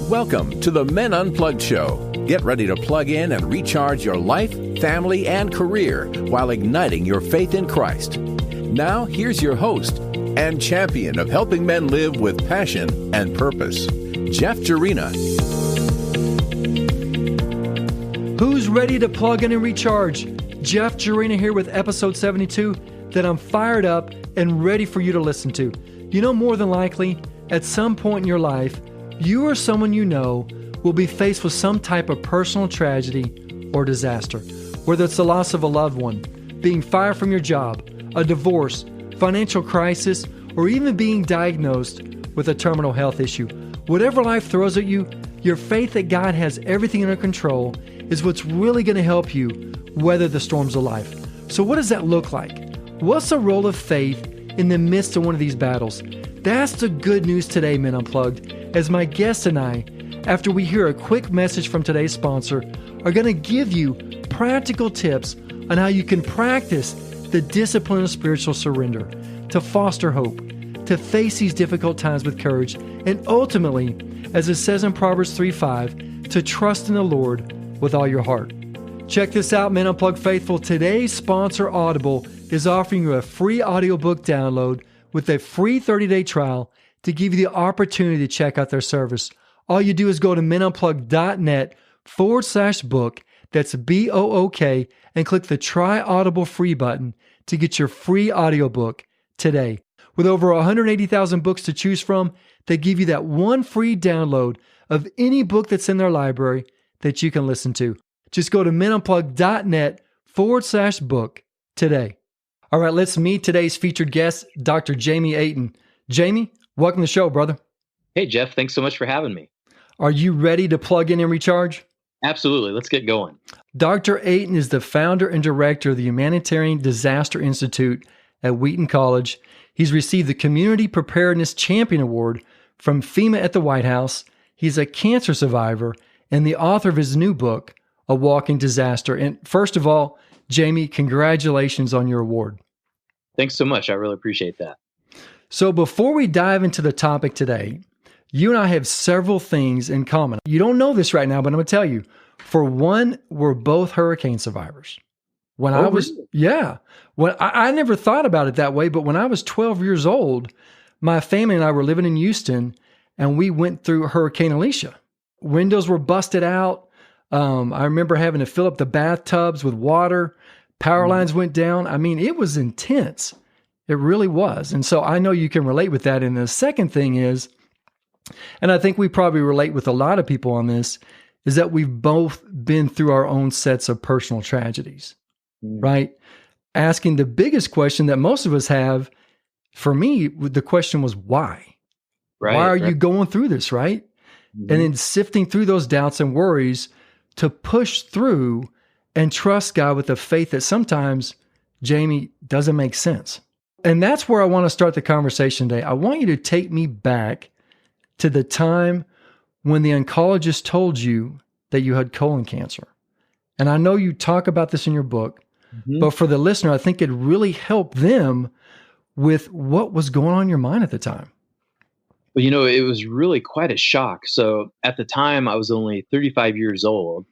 Welcome to the Men Unplugged show. Get ready to plug in and recharge your life, family, and career while igniting your faith in Christ. Now, here's your host and champion of helping men live with passion and purpose, Jeff Jerina. Who's ready to plug in and recharge? Jeff Jerina here with episode 72 that I'm fired up and ready for you to listen to. You know, more than likely, at some point in your life, you or someone you know will be faced with some type of personal tragedy or disaster, whether it's the loss of a loved one, being fired from your job, a divorce, financial crisis, or even being diagnosed with a terminal health issue. Whatever life throws at you, your faith that God has everything under control is what's really going to help you weather the storms of life. So what does that look like? What's the role of faith in the midst of one of these battles? That's the good news today, Men Unplugged, as my guest and I, after we hear a quick message from today's sponsor, are going to give you practical tips on how you can practice the discipline of spiritual surrender, to foster hope, to face these difficult times with courage, and ultimately, as it says in Proverbs 3:5, to trust in the Lord with all your heart. Check this out, Men Unplugged faithful. Today's sponsor, Audible, is offering you a free audiobook download with a free 30-day trial to give you the opportunity to check out their service. All you do is go to menunplugged.net/book, that's BOOK, and click the Try Audible Free button to get your free audiobook today. With over 180,000 books to choose from, they give you that one free download of any book that's in their library that you can listen to. Just go to menunplugged.net/book today. All right, let's meet today's featured guest, Dr. Jamie Aten. Jamie, welcome to the show, brother. Hey, Jeff. Thanks so much for having me. Are you ready to plug in and recharge? Absolutely. Let's get going. Dr. Aten is the founder and director of the Humanitarian Disaster Institute at Wheaton College. He's received the Community Preparedness Champion Award from FEMA at the White House. He's a cancer survivor and the author of his new book, A Walking Disaster. And first of all, Jamie, congratulations on your award. Thanks so much. I really appreciate that. So before we dive into the topic today, you and I have several things in common. You don't know this right now, but I'm going to tell you. For one, we're both hurricane survivors. When I was, really? Yeah. When I never thought about it that way, but when I was 12 years old, my family and I were living in Houston, and we went through Hurricane Alicia. Windows were busted out. I remember having to fill up the bathtubs with water. Power lines went down. I mean, it was intense. It really was. And so I know you can relate with that. And the second thing is, and I think we probably relate with a lot of people on this, is that we've both been through our own sets of personal tragedies, right? Asking the biggest question that most of us have, for me, the question was why? Right, why are you going through this, right? Mm-hmm. And then sifting through those doubts and worries to push through and trust God with a faith that sometimes, Jamie, doesn't make sense. And that's where I want to start the conversation today. I want you to take me back to the time when the oncologist told you that you had colon cancer. And I know you talk about this in your book, but for the listener, I think it really helped them with what was going on in your mind at the time. Well, you know, it was really quite a shock. So at the time, I was only 35 years old.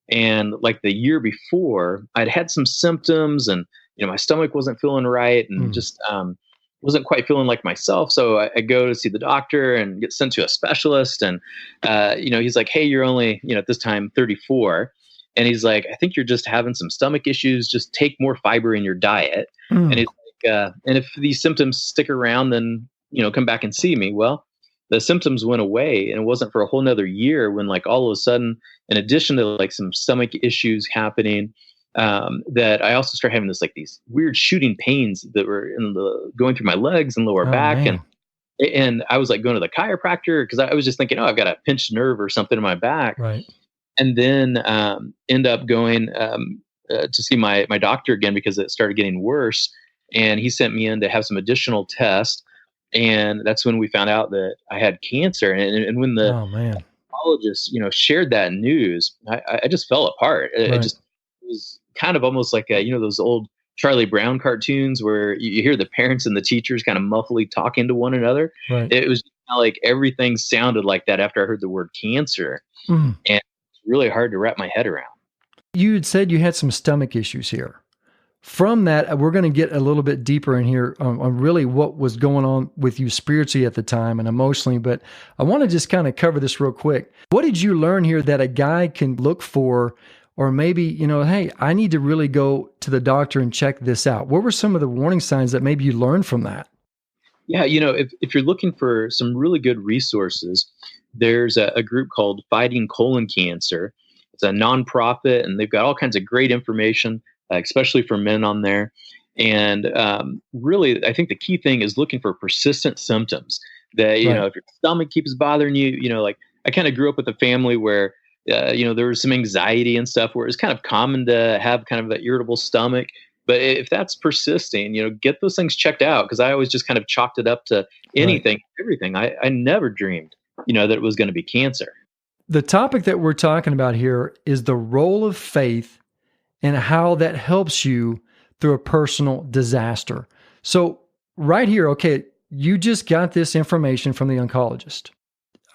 And like the year before, I'd had some symptoms and, you know, my stomach wasn't feeling right and just wasn't quite feeling like myself. So I go to see the doctor and get sent to a specialist. And, you know, he's like, hey, you're only, you know, at this time 34. And he's like, I think you're just having some stomach issues. Just take more fiber in your diet. And he's like, and if these symptoms stick around, then, you know, come back and see me. Well, the symptoms went away, and it wasn't for a whole nother year when, like, all of a sudden, in addition to like some stomach issues happening, that I also started having these weird shooting pains that were going through my legs and lower back. Man. And I was like going to the chiropractor because I was just thinking, oh, I've got a pinched nerve or something in my back. Right. And then end up going to see my doctor again because it started getting worse. And he sent me in to have some additional tests. And that's when we found out that I had cancer. And when the oncologist, you know, shared that news, I just fell apart. Right. It was kind of almost like you know, those old Charlie Brown cartoons where you hear the parents and the teachers kind of muffly talking to one another. Right. It was like everything sounded like that after I heard the word cancer. Mm. And it's really hard to wrap my head around. You had said you had some stomach issues here. From that, we're going to get a little bit deeper in here on really what was going on with you spiritually at the time and emotionally. But I want to just kind of cover this real quick. What did you learn here that a guy can look for, or maybe, hey, I need to really go to the doctor and check this out? What were some of the warning signs that maybe you learned from that? Yeah, if you're looking for some really good resources, there's a group called Fighting Colon Cancer. It's a nonprofit, and they've got all kinds of great information, especially for men on there. And really, I think the key thing is looking for persistent symptoms that, Right. If your stomach keeps bothering you, like I kind of grew up with a family where, there was some anxiety and stuff where it's kind of common to have kind of an irritable stomach. But if that's persisting, get those things checked out, because I always just kind of chalked it up to anything, everything. I never dreamed, that it was going to be cancer. The topic that we're talking about here is the role of faith and how that helps you through a personal disaster. So right here, okay, you just got this information from the oncologist.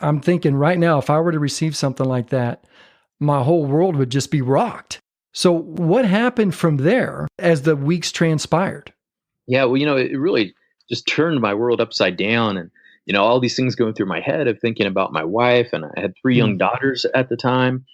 I'm thinking right now, if I were to receive something like that, my whole world would just be rocked. So what happened from there as the weeks transpired? Yeah, well, it really just turned my world upside down, and all these things going through my head of thinking about my wife, and I had 3 young daughters at the time,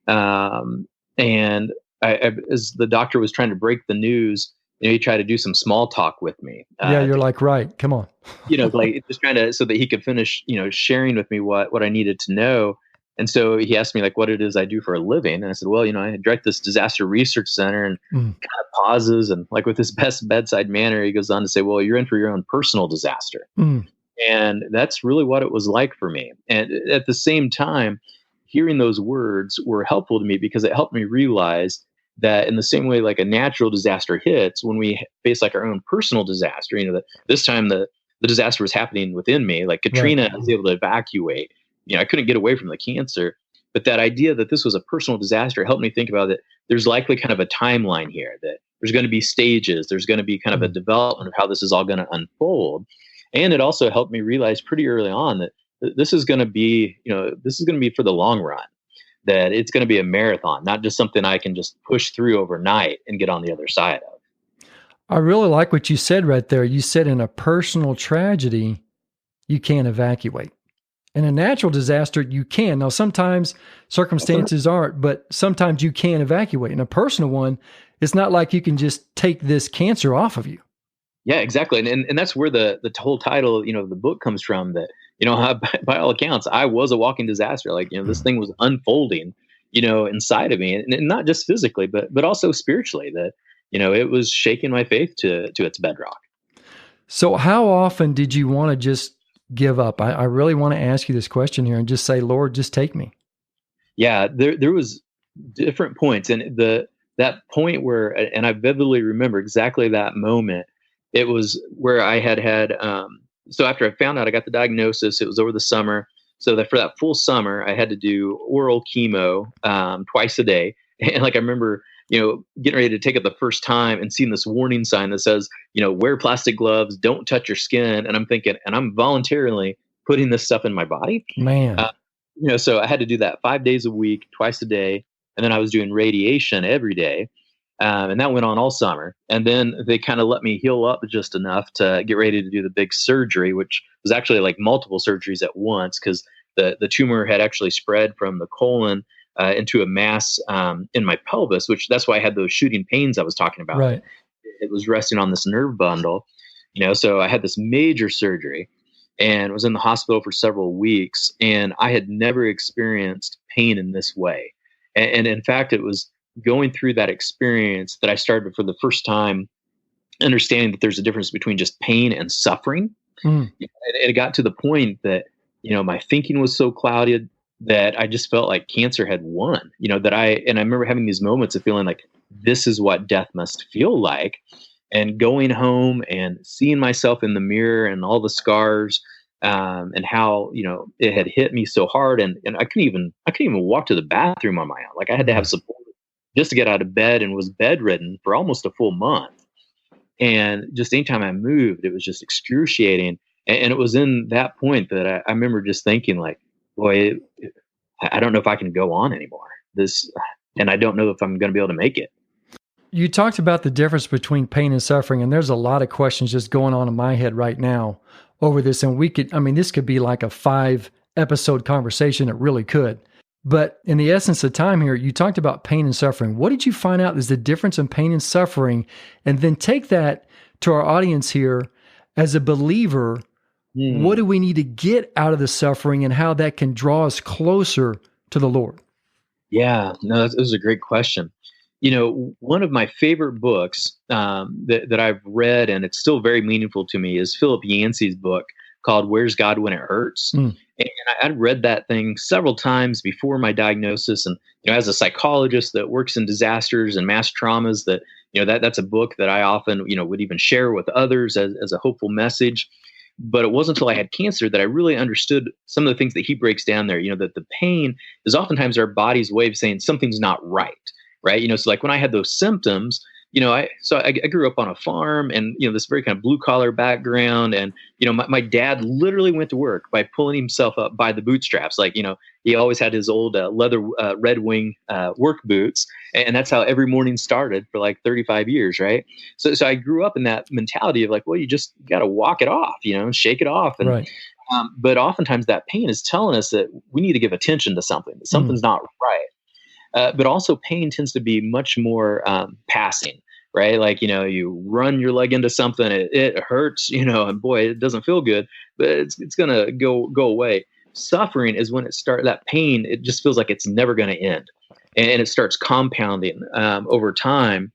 and as the doctor was trying to break the news, he tried to do some small talk with me. Yeah, you're like, right, come on. Like just trying to, so that he could finish, sharing with me what I needed to know. And so he asked me like what it is I do for a living. And I said, well, I direct this disaster research center, and kind of pauses. And like with his best bedside manner, he goes on to say, well, you're in for your own personal disaster. And that's really what it was like for me. And at the same time, hearing those words were helpful to me, because it helped me realize that in the same way, like a natural disaster hits, when we face like our own personal disaster, that this time the disaster was happening within me. Like Katrina, I was able to evacuate. I couldn't get away from the cancer, but that idea that this was a personal disaster helped me think about that there's likely kind of a timeline here, that there's going to be stages, there's going to be kind of a development of how this is all going to unfold. And it also helped me realize pretty early on that this is going to be, this is going to be for the long run, that it's going to be a marathon, not just something I can just push through overnight and get on the other side of. I really like what you said right there. You said in a personal tragedy, you can't evacuate. In a natural disaster, you can. Now, sometimes circumstances aren't, but sometimes you can evacuate. In a personal one, it's not like you can just take this cancer off of you. Yeah, exactly. And that's where the whole title, of the book comes from, that, by all accounts, I was a walking disaster. Like, this thing was unfolding, inside of me, and not just physically, but also spiritually, that, it was shaking my faith to its bedrock. So how often did you want to just give up? I really want to ask you this question here and just say, Lord, just take me. Yeah, there was different points, and that point where, and I vividly remember exactly that moment. It was where I had so after I found out I got the diagnosis, it was over the summer. So that for that full summer, I had to do oral chemo twice a day. And like I remember, getting ready to take it the first time and seeing this warning sign that says, wear plastic gloves, don't touch your skin. And I'm thinking, and I'm voluntarily putting this stuff in my body. Man. So I had to do that 5 days a week, twice a day. And then I was doing radiation every day. And that went on all summer. And then they kind of let me heal up just enough to get ready to do the big surgery, which was actually like multiple surgeries at once, because the tumor had actually spread from the colon into a mass in my pelvis, which that's why I had those shooting pains I was talking about. Right. It was resting on this nerve bundle, so I had this major surgery and was in the hospital for several weeks. And I had never experienced pain in this way. And in fact, it was going through that experience that I started for the first time understanding that there's a difference between just pain and suffering. It got to the point that, my thinking was so clouded that I just felt like cancer had won, and I remember having these moments of feeling like this is what death must feel like, and going home and seeing myself in the mirror and all the scars, and how, it had hit me so hard. And I couldn't even walk to the bathroom on my own. Like I had to have support just to get out of bed, and was bedridden for almost a full month. And just anytime I moved, it was just excruciating. And it was in that point that I remember just thinking like, boy, I don't know if I can go on anymore. And I don't know if I'm going to be able to make it. You talked about the difference between pain and suffering, and there's a lot of questions just going on in my head right now over this. And this could be like a 5-episode conversation. It really could. But in the essence of time here, you talked about pain and suffering. What did you find out is the difference in pain and suffering? And then take that to our audience here as a believer. What do we need to get out of the suffering and how that can draw us closer to the Lord? Yeah, no, that was a great question. One of my favorite books that I've read, and it's still very meaningful to me, is Philip Yancey's book called Where's God When It Hurts? And I'd read that thing several times before my diagnosis. And, as a psychologist that works in disasters and mass traumas, that's a book that I often, would even share with others as a hopeful message. But it wasn't until I had cancer that I really understood some of the things that he breaks down there, that the pain is oftentimes our body's way of saying something's not right. Right. So like when I had those symptoms, I grew up on a farm and, this very kind of blue collar background. And, my dad literally went to work by pulling himself up by the bootstraps. Like, he always had his old leather Red Wing work boots. And that's how every morning started for like 35 years. Right. So I grew up in that mentality of like, well, you just got to walk it off, and shake it off. And, right. But oftentimes that pain is telling us that we need to give attention to something, that something's not right. But also pain tends to be much more passing, right? Like, you run your leg into something, it hurts, and boy, it doesn't feel good, but it's going to go away. Suffering is when that pain, it just feels like it's never going to end. And it starts compounding over time.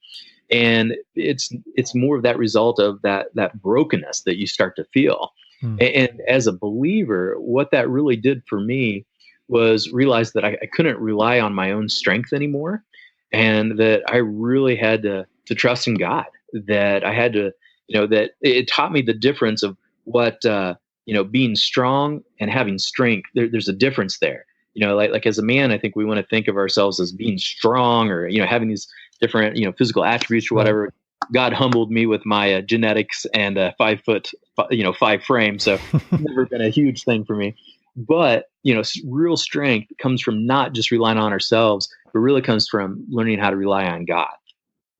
And it's more of that result of that brokenness that you start to feel. And as a believer, what that really did for me was realize that I couldn't rely on my own strength anymore, and that I really had to trust in God, that I had to, that it taught me the difference of what, being strong and having strength. There's a difference there. Like as a man, I think we want to think of ourselves as being strong or, having these different, physical attributes or whatever. God humbled me with my genetics and 5'5" frame. So never been a huge thing for me. But, real strength comes from not just relying on ourselves, but really comes from learning how to rely on God.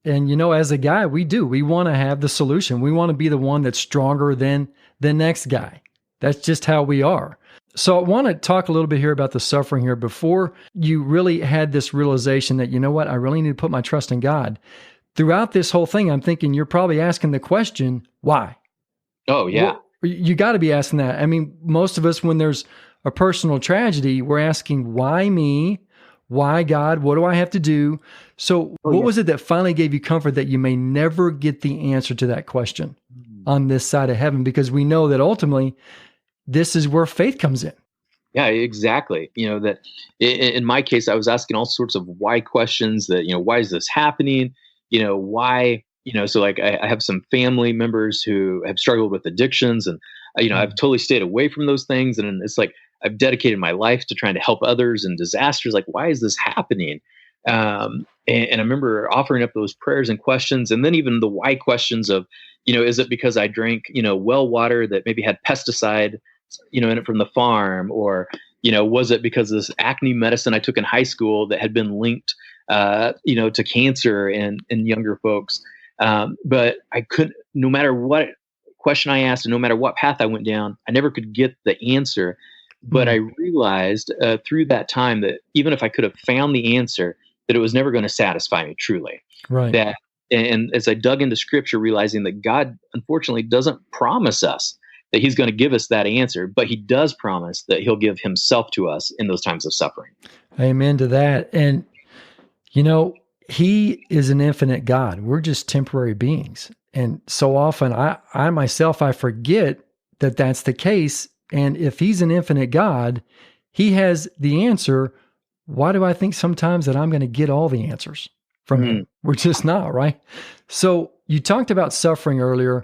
And, as a guy, we want to have the solution. We want to be the one that's stronger than the next guy. That's just how we are. So I want to talk a little bit here about the suffering here before you really had this realization that, I really need to put my trust in God. Throughout this whole thing, I'm thinking you're probably asking the question, why? Oh, yeah. Well, you got to be asking that. I mean, most of us, when there's a personal tragedy, we're asking, why me? Why God? What do I have to do? So what was it that finally gave you comfort that you may never get the answer to that question on this side of heaven? Because we know that ultimately this is where faith comes in. Yeah, exactly. That in my case, I was asking all sorts of why questions that, why is this happening? Why, so like I have some family members who have struggled with addictions and, I've totally stayed away from those things. And it's like, I've dedicated my life to trying to help others in disasters. Like, why is this happening? And I remember offering up those prayers and questions, and then even the why questions of, is it because I drank, well water that maybe had pesticide, in it from the farm, or, was it because of this acne medicine I took in high school that had been linked, to cancer in younger folks. But I couldn't, no matter what question I asked and no matter what path I went down, I never could get the answer. But I realized through that time that even if I could have found the answer, that it was never going to satisfy me truly. Right. And as I dug into Scripture, realizing that God, unfortunately, doesn't promise us that He's going to give us that answer, but He does promise that He'll give Himself to us in those times of suffering. Amen to that. And, He is an infinite God. We're just temporary beings. And so often I myself forget that that's the case. And if He's an infinite God, He has the answer. Why do I think sometimes that I'm going to get all the answers from Him? We're just not, right? So you talked about suffering earlier,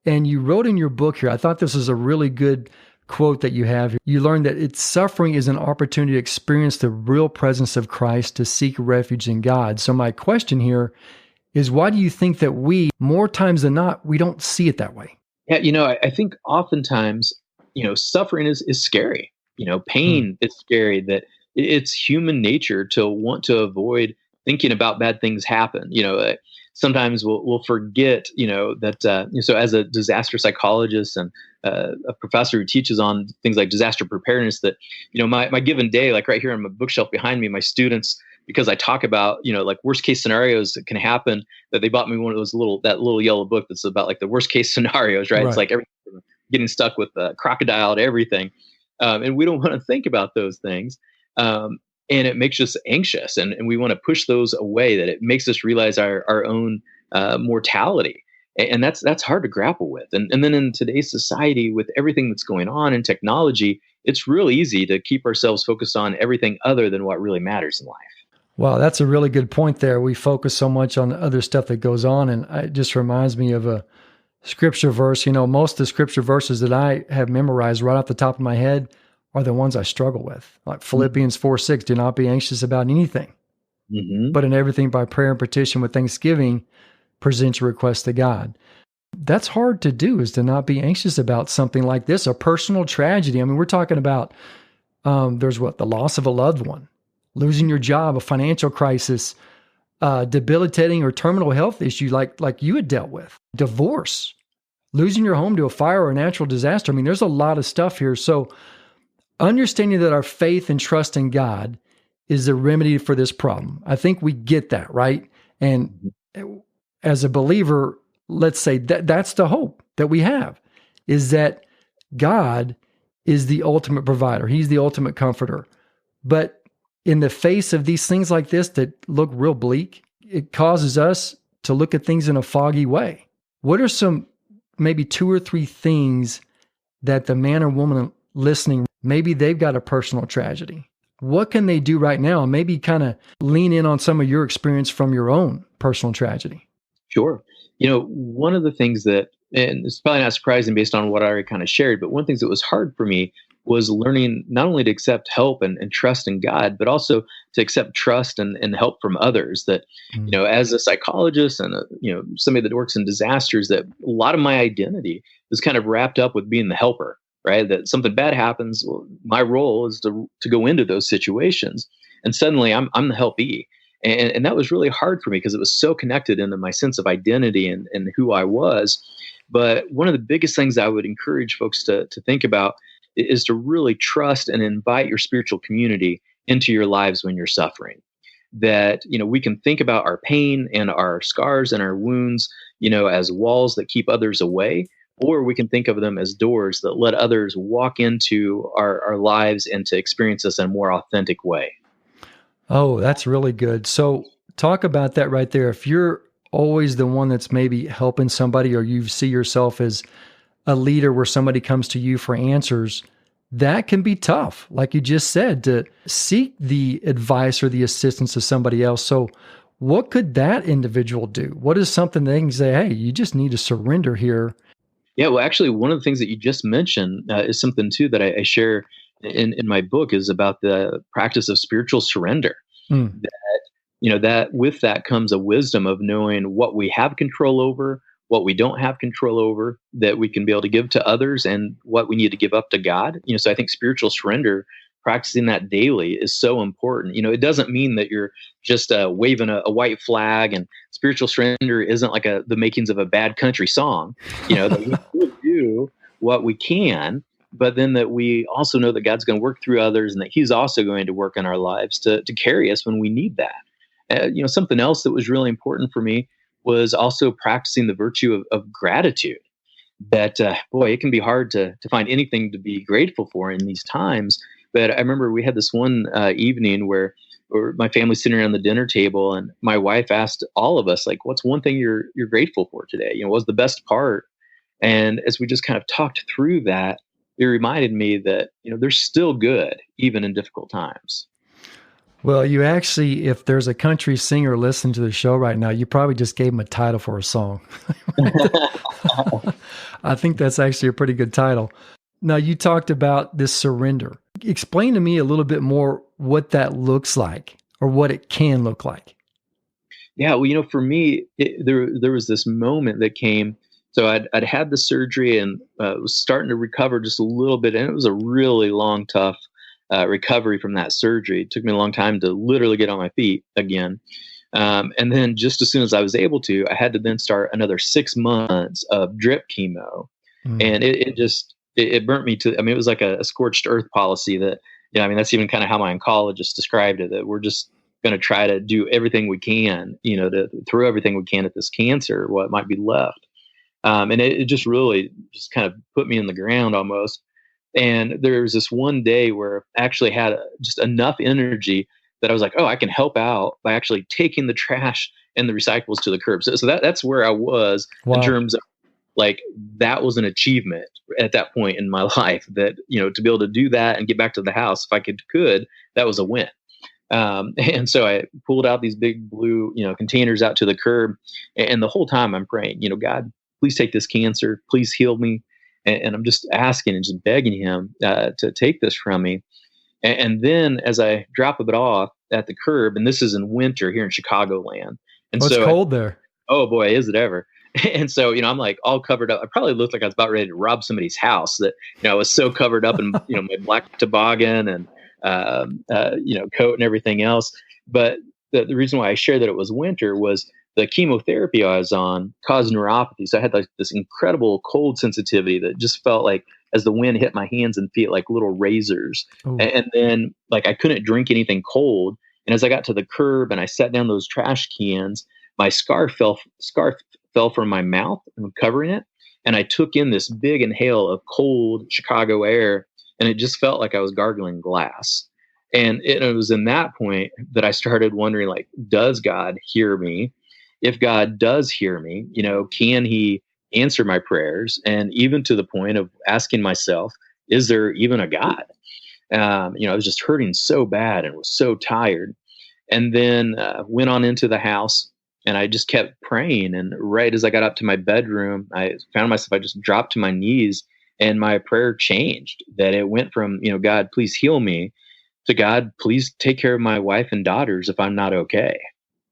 and you wrote in your book here, I thought this was a really good quote that you have. You learned that suffering is an opportunity to experience the real presence of Christ, to seek refuge in God. So my question here is, why do you think that we, more times than not, we don't see it that way? Yeah, I think oftentimes, suffering is scary. Hmm. Pain is scary. That it's human nature to want to avoid thinking about bad things happen. Sometimes we'll forget, that. So, as a disaster psychologist and a professor who teaches on things like disaster preparedness, that my given day, like right here on my bookshelf behind me, my students, because I talk about like worst case scenarios that can happen, that they bought me one of those that little yellow book that's about like the worst case scenarios, right? It's Right. like everything from getting stuck with a crocodile to everything. And we don't want to think about those things. Um, and it makes us anxious, and we want to push those away, that it makes us realize our own mortality. And that's hard to grapple with. And then in today's society, with everything that's going on in technology, it's real easy to keep ourselves focused on everything other than what really matters in life. Wow, that's a really good point there. We focus so much on other stuff that goes on, and it just reminds me of a scripture verse. Most of the scripture verses that I have memorized right off the top of my head are the ones I struggle with. Like Philippians 4:6, do not be anxious about anything, Mm-hmm. but in everything by prayer and petition with thanksgiving, present your request to God. That's hard to do, is to not be anxious about something like this, a personal tragedy. I mean, we're talking about there's the loss of a loved one, losing your job, a financial crisis, debilitating or terminal health issue like you had dealt with, divorce, losing your home to a fire or a natural disaster. I mean, there's a lot of stuff here. So understanding that our faith and trust in God is the remedy for this problem. I think we get that, right? And as a believer, let's say that's the hope that we have, is that God is the ultimate provider. He's the ultimate comforter. But in the face of these things like this that look real bleak, it causes us to look at things in a foggy way. What are some maybe 2 or 3 things that the man or woman listening, maybe they've got a personal tragedy? What can they do right now? And maybe kind of lean in on some of your experience from your own personal tragedy. Sure. One of the things that, and it's probably not surprising based on what I already kind of shared, but one of the things that was hard for me was learning not only to accept help and trust in God, but also to accept trust and help from others. That, Mm. as a psychologist and, somebody that works in disasters, that a lot of my identity is kind of wrapped up with being the helper, right? That something bad happens, well, my role is to go into those situations. And suddenly I'm the helpee. And that was really hard for me because it was so connected into my sense of identity and who I was. But one of the biggest things I would encourage folks to think about is to really trust and invite your spiritual community into your lives when you're suffering. That, we can think about our pain and our scars and our wounds, as walls that keep others away, or we can think of them as doors that let others walk into our lives and to experience us in a more authentic way. Oh, that's really good. So talk about that right there. If you're always the one that's maybe helping somebody, or you see yourself as a leader where somebody comes to you for answers, that can be tough. Like you just said, to seek the advice or the assistance of somebody else. So what could that individual do? What is something they can say, hey, you just need to surrender here? Yeah, well, actually, one of the things that you just mentioned is something too that I share in my book, is about the practice of spiritual surrender. Mm. That with that comes a wisdom of knowing what we have control over, what we don't have control over, that we can be able to give to others, and what we need to give up to God. So I think spiritual surrender, practicing that daily, is so important. It doesn't mean that you're just waving a white flag, and spiritual surrender isn't like the makings of a bad country song. That we still do what we can, but then that we also know that God's going to work through others, and that He's also going to work in our lives to carry us when we need that. Something else that was really important for me was also practicing the virtue of gratitude. That, boy, it can be hard to find anything to be grateful for in these times. But I remember we had this one evening where my family's sitting around the dinner table, and my wife asked all of us, like, what's one thing you're grateful for today? What was the best part? And as we just kind of talked through that, it reminded me that, there's still good, even in difficult times. Well, you actually, if there's a country singer listening to the show right now, you probably just gave him a title for a song. I think that's actually a pretty good title. Now, you talked about this surrender. Explain to me a little bit more what that looks like, or what it can look like. Yeah, well, for me, there was this moment that came So I'd had the surgery and was starting to recover just a little bit. And it was a really long, tough recovery from that surgery. It took me a long time to literally get on my feet again. And then just as soon as I was able to, I had to then start another 6 months of drip chemo. And it burnt me to, I mean, it was like a scorched earth policy that, I mean, that's even kind of how my oncologist described it, that we're just going to try to do everything we can, to throw everything we can at this cancer, what might be left. And it just really just kind of put me in the ground almost. And there was this one day where I actually had just enough energy that I was like, oh, I can help out by actually taking the trash and the recyclables to the curb. So that's where I was in terms of, like, that was an achievement at that point in my life, that, to be able to do that and get back to the house, if I could, that was a win. And so I pulled out these big blue, containers out to the curb. And the whole time I'm praying, God, please take this cancer, please heal me. And I'm just asking and just begging him to take this from me. And then as I drop it off at the curb, and this is in winter here in Chicagoland. And it's cold there. Oh boy, is it ever. And so, I'm like all covered up. I probably looked like I was about ready to rob somebody's house, that, I was so covered up in, my black toboggan and, coat and everything else. But the reason why I shared that it was winter was the chemotherapy I was on caused neuropathy. So I had like this incredible cold sensitivity that just felt like, as the wind hit my hands and feet, like little razors. And then, like, I couldn't drink anything cold. And as I got to the curb and I set down those trash cans, my scarf fell from my mouth and covering it. And I took in this big inhale of cold Chicago air, and it just felt like I was gargling glass. And it was in that point that I started wondering, like, does God hear me? If God does hear me, can he answer my prayers? And even to the point of asking myself, is there even a God? I was just hurting so bad and was so tired. And then went on into the house, and I just kept praying. And right as I got up to my bedroom, I found myself, I just dropped to my knees, and my prayer changed. That it went from, God, please heal me, to God, please take care of my wife and daughters if I'm not okay.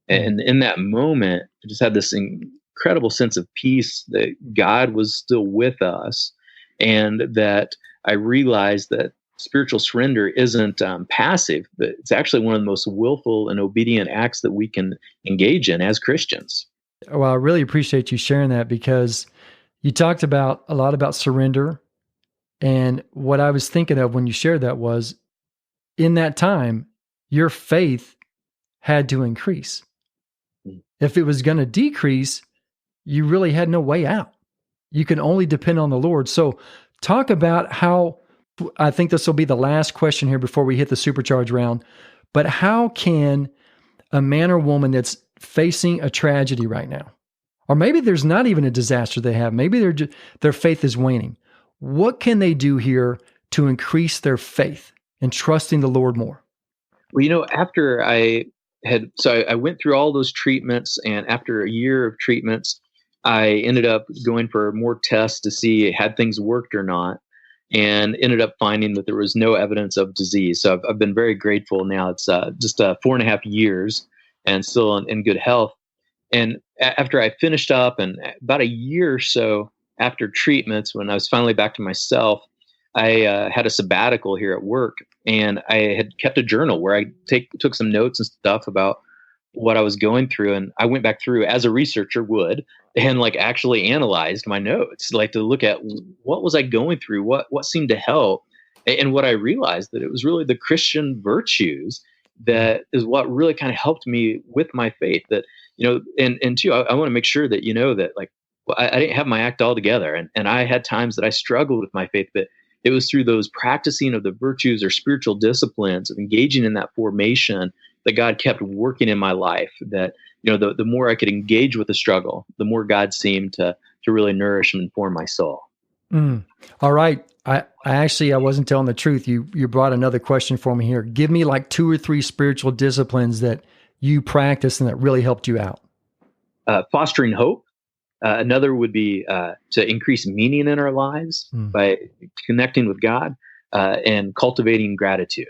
And in that moment, I just had this incredible sense of peace that God was still with us, and that I realized that spiritual surrender isn't passive, but it's actually one of the most willful and obedient acts that we can engage in as Christians. Well, I really appreciate you sharing that, because you talked a lot about surrender. And what I was thinking of when you shared that was, in that time, your faith had to increase. If it was going to decrease, you really had no way out. You can only depend on the Lord. So talk about how, I think this will be the last question here before we hit the supercharge round, but how can a man or woman that's facing a tragedy right now, or maybe there's not even a disaster they have, maybe their faith is waning, what can they do here to increase their faith and trusting the Lord more? Well, after I went through all those treatments, and after a year of treatments, I ended up going for more tests to see had things worked or not, and ended up finding that there was no evidence of disease. So I've been very grateful. Now it's just 4.5 years and still in good health. And after I finished up, and about a year or so after treatments, when I was finally back to myself, I had a sabbatical here at work, and I had kept a journal where I took some notes and stuff about what I was going through. And I went back through, as a researcher would, and like actually analyzed my notes, like to look at what was I going through, what seemed to help. And what I realized, that it was really the Christian virtues that is what really kind of helped me with my faith. That, and two, I want to make sure that, that, like, I didn't have my act all together. And I had times that I struggled with my faith, but it was through those practicing of the virtues or spiritual disciplines of engaging in that formation that God kept working in my life. That, the more I could engage with the struggle, the more God seemed to really nourish and inform my soul. All right. I wasn't telling the truth. You brought another question for me here. Give me like 2 or 3 spiritual disciplines that you practiced and that really helped you out. Fostering hope. Another would be to increase meaning in our lives by connecting with God and cultivating gratitude.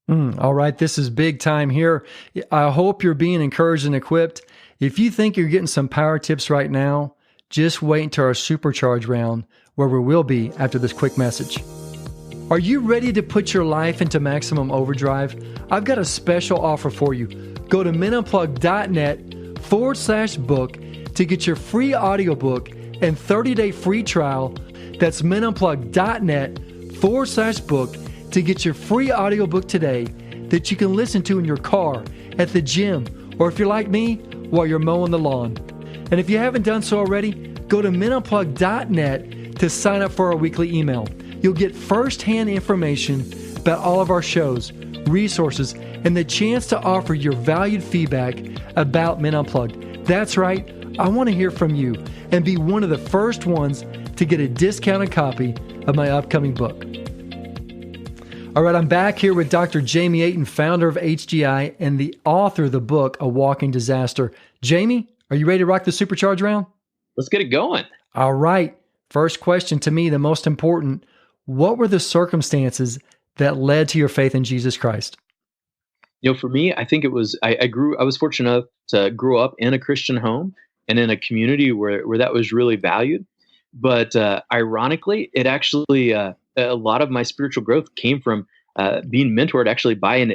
All right. This is big time here. I hope you're being encouraged and equipped. If you think you're getting some power tips right now, Just wait until our supercharge round, where we will be after this quick message. Are you ready to put your life into maximum overdrive? I've got a special offer for you. Go to menunplugged.net/book to get your free audiobook and 30-day free trial. That's menunplugged.net/book to get your free audiobook today that you can listen to in your car, at the gym, or if you're like me, while you're mowing the lawn. And if you haven't done so already, go to menunplugged.net to sign up for our weekly email. You'll get firsthand information about all of our shows, resources, and the chance to offer your valued feedback about Men Unplugged. That's right, I want to hear from you and be one of the first ones to get a discounted copy of my upcoming book. All right, I'm back here with Dr. Jamie Aten, founder of HGI and the author of the book, A Walking Disaster. Jamie, are you ready to rock the supercharge round? Let's get it going. All right. First question, to me, the most important. What were the circumstances that led to your faith in Jesus Christ? For me, I think it was, I was fortunate enough to grow up in a Christian home and in a community where that was really valued. But ironically, it actually, a lot of my spiritual growth came from being mentored actually by an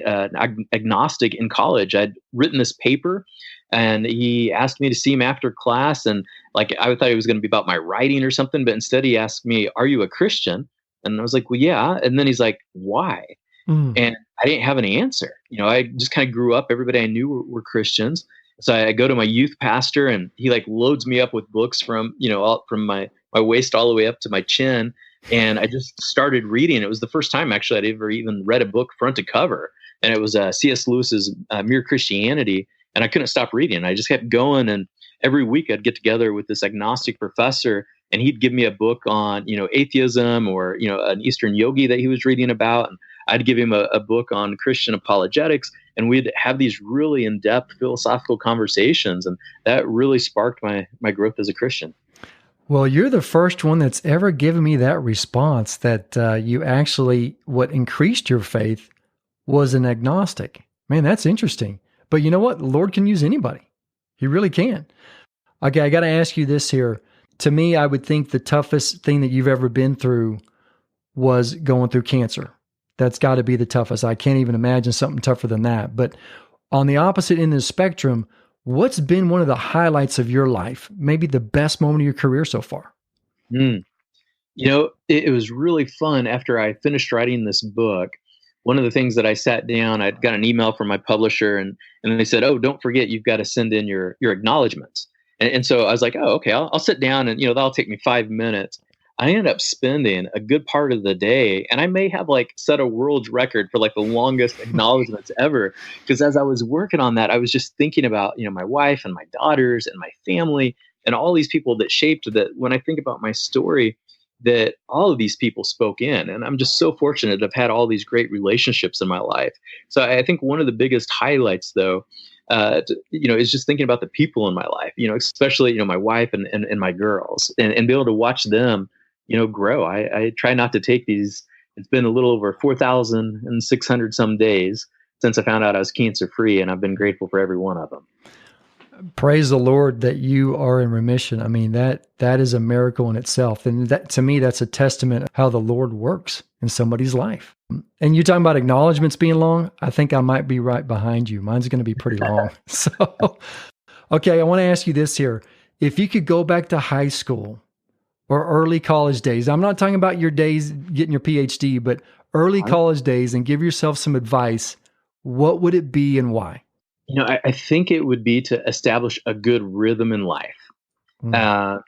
agnostic in college. I'd written this paper and he asked me to see him after class. And like, I thought it was going to be about my writing or something, but instead he asked me, "Are you a Christian?" And I was like, "Well, yeah." And then he's like, "Why?" And I didn't have an answer. I just kind of grew up. Everybody I knew were Christians. So I go to my youth pastor and he like loads me up with books from my waist all the way up to my chin. And I just started reading. It was the first time actually I'd ever even read a book front to cover. And it was C.S. Lewis's Mere Christianity. And I couldn't stop reading. I just kept going. And every week I'd get together with this agnostic professor and he'd give me a book on, atheism or, an Eastern yogi that he was reading about. And I'd give him a book on Christian apologetics. And we'd have these really in-depth philosophical conversations. And that really sparked my growth as a Christian. Well, you're the first one that's ever given me that response that you actually, what increased your faith was an agnostic. Man, that's interesting. But you know what? The Lord can use anybody. He really can. Okay, I got to ask you this here. To me, I would think the toughest thing that you've ever been through was going through cancer. That's got to be the toughest. I can't even imagine something tougher than that. But on the opposite end of the spectrum, what's been one of the highlights of your life? Maybe the best moment of your career so far? It was really fun after I finished writing this book. One of the things that I sat down, I'd got an email from my publisher and they said, "Oh, don't forget, you've got to send in your acknowledgments." And so I was like, "Oh, okay, I'll sit down and, that'll take me 5 minutes." I ended up spending a good part of the day, and I may have like set a world record for like the longest acknowledgments ever. Because as I was working on that, I was just thinking about, my wife and my daughters and my family and all these people that shaped that. When I think about my story, that all of these people spoke in, and I'm just so fortunate to have had all these great relationships in my life. So I think one of the biggest highlights though, is just thinking about the people in my life, especially, my wife and my girls and be able to watch them, grow. I try not to take these. It's been a little over 4,600 some days since I found out I was cancer free, and I've been grateful for every one of them. Praise the Lord that you are in remission. I mean, that is a miracle in itself. And that, to me, that's a testament of how the Lord works in somebody's life. And you're talking about acknowledgments being long. I think I might be right behind you. Mine's going to be pretty long. So, okay, I want to ask you this here. If you could go back to high school or early college days, I'm not talking about your days getting your PhD, but early college days, and give yourself some advice, what would it be and why? I think it would be to establish a good rhythm in life. So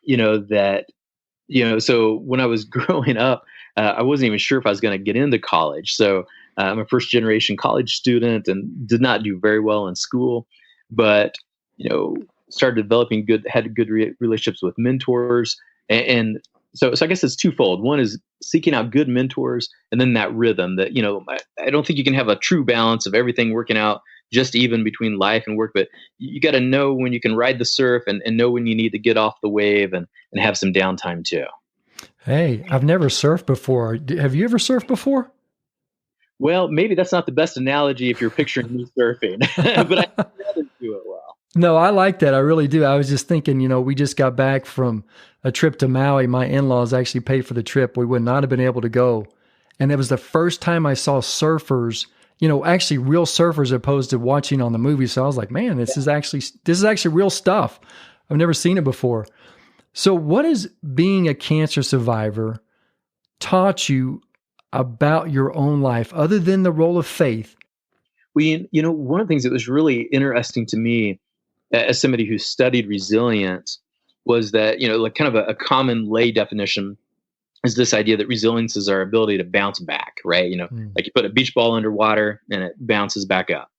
when I was growing up, I wasn't even sure if I was going to get into college. So I'm a first generation college student and did not do very well in school, but, started developing had good relationships with mentors. And so I guess it's twofold. One is seeking out good mentors, and then that rhythm that, I don't think you can have a true balance of everything working out just even between life and work, but you got to know when you can ride the surf and know when you need to get off the wave and have some downtime too. Hey, I've never surfed before. Have you ever surfed before? Well, maybe that's not the best analogy if you're picturing me surfing, but I can do it well. No, I like that. I really do. I was just thinking, we just got back from a trip to Maui. My in-laws actually paid for the trip. We would not have been able to go. And it was the first time I saw surfers, actually real surfers opposed to watching on the movie. So I was like, man, this is actually real stuff. I've never seen it before. So what has being a cancer survivor taught you about your own life other than the role of faith? Well, one of the things that was really interesting to me as somebody who studied resilience was that, like kind of a common lay definition is this idea that resilience is our ability to bounce back, right? Like you put a beach ball underwater and it bounces back up.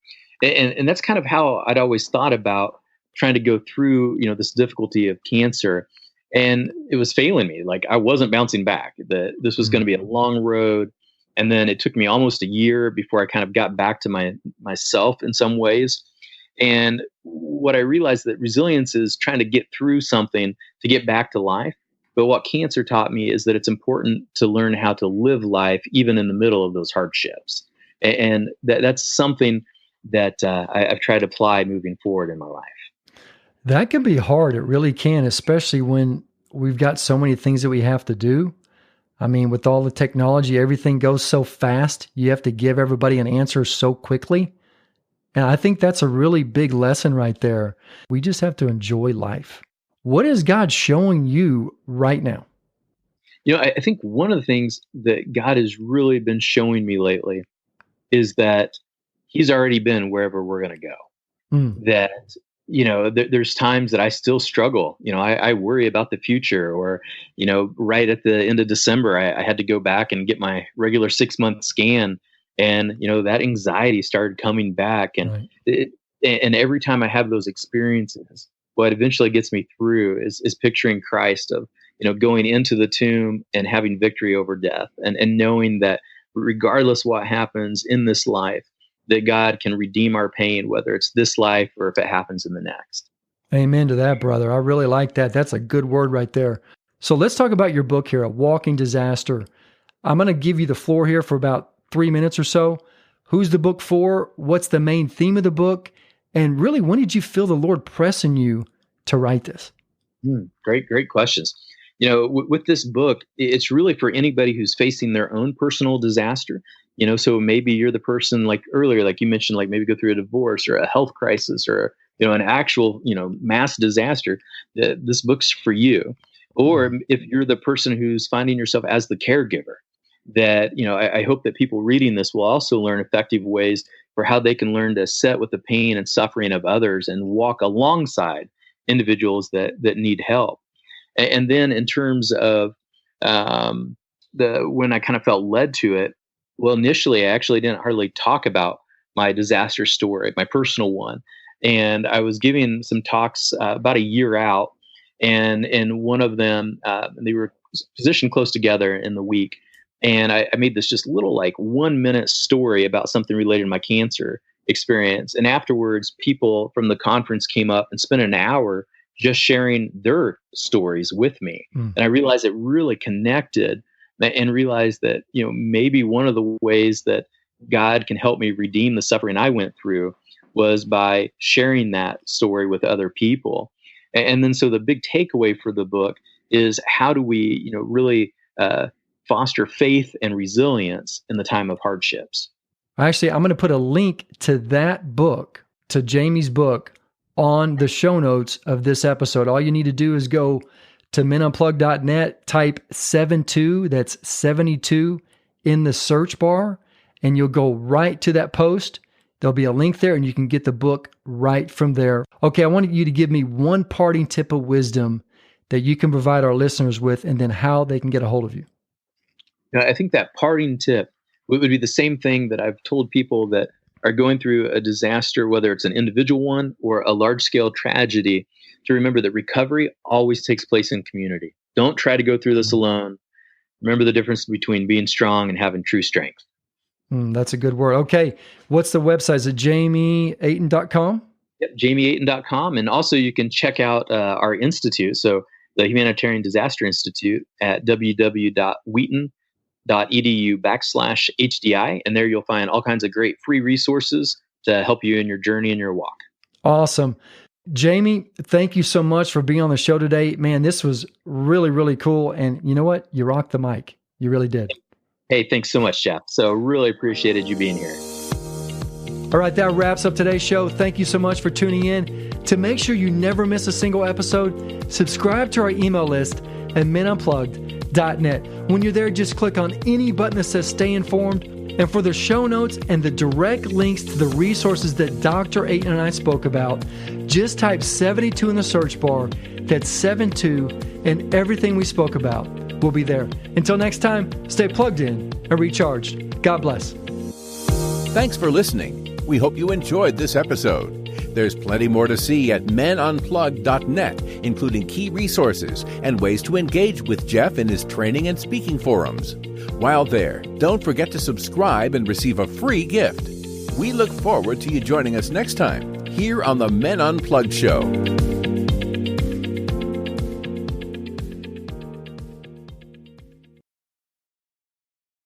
And that's kind of how I'd always thought about trying to go through, this difficulty of cancer. And it was failing me. Like I wasn't bouncing back. This was going to be a long road. And then it took me almost a year before I kind of got back to myself in some ways. And what I realized that resilience is trying to get through something to get back to life. But what cancer taught me is that it's important to learn how to live life even in the middle of those hardships. And that's something that I've tried to apply moving forward in my life. That can be hard. It really can, especially when we've got so many things that we have to do. I mean, with all the technology, everything goes so fast. You have to give everybody an answer so quickly. And I think that's a really big lesson right there. We just have to enjoy life. What is God showing you right now? I think one of the things that God has really been showing me lately is that He's already been wherever we're going to go. That, there's times that I still struggle. I worry about the future, or, right at the end of December, I had to go back and get my regular 6-month scan. And, that anxiety started coming back. And, Right. And every time I have those experiences, what eventually gets me through is picturing Christ of, going into the tomb and having victory over death, and knowing that regardless what happens in this life, that God can redeem our pain, whether it's this life or if it happens in the next. Amen to that, brother. I really like that. That's a good word right there. So let's talk about your book here, A Walking Disaster. I'm going to give you the floor here for about 3 minutes or so. Who's the book for? What's the main theme of the book? And really, when did you feel the Lord pressing you to write this? Great questions. With this book, it's really for anybody who's facing their own personal disaster. So maybe you're the person, like earlier, like you mentioned, like maybe go through a divorce or a health crisis or, an actual, mass disaster. This book's for you. Or if you're the person who's finding yourself as the caregiver, that, I hope that people reading this will also learn effective ways for how they can learn to sit with the pain and suffering of others and walk alongside individuals that need help. And then in terms of when I kind of felt led to it, well, initially I actually didn't hardly talk about my disaster story, my personal one. And I was giving some talks about a year out, and in one of them, they were positioned close together in the week. And I made this just little 1 minute story about something related to my cancer experience. And afterwards, people from the conference came up and spent an hour just sharing their stories with me. And I realized it really connected, and realized that, maybe one of the ways that God can help me redeem the suffering I went through was by sharing that story with other people. And then, so the big takeaway for the book is, how do we, really foster faith and resilience in the time of hardships? Actually, I'm going to put a link to that book, to Jamie's book, on the show notes of this episode. All you need to do is go to menunplugged.net, type 72, that's 72 in the search bar, and you'll go right to that post. There'll be a link there, and you can get the book right from there. Okay, I want you to give me one parting tip of wisdom that you can provide our listeners with, and then how they can get a hold of you. I think that parting tip would be the same thing that I've told people that are going through a disaster, whether it's an individual one or a large-scale tragedy, to remember that recovery always takes place in community. Don't try to go through this alone. Remember the difference between being strong and having true strength. That's a good word. Okay. What's the website? Is it jamieaten.com? Yep, jamieaten.com. And also you can check out our institute, so the Humanitarian Disaster Institute, at www.wheaton.edu/HDI. And there you'll find all kinds of great free resources to help you in your journey and your walk. Awesome. Jamie, thank you so much for being on the show today. Man, this was really, really cool. And you know what? You rocked the mic. You really did. Hey, thanks so much, Jeff. So really appreciated you being here. All right, that wraps up today's show. Thank you so much for tuning in. To make sure you never miss a single episode, subscribe to our email list at menunplugged.net. When you're there, just click on any button that says Stay Informed. And for the show notes and the direct links to the resources that Dr. Aten and I spoke about, just type 72 in the search bar. That's 72, and everything we spoke about will be there. Until next time, stay plugged in and recharged. God bless. Thanks for listening. We hope you enjoyed this episode. There's plenty more to see at menunplugged.net, including key resources and ways to engage with Jeff in his training and speaking forums. While there, don't forget to subscribe and receive a free gift. We look forward to you joining us next time here on the Men Unplugged Show.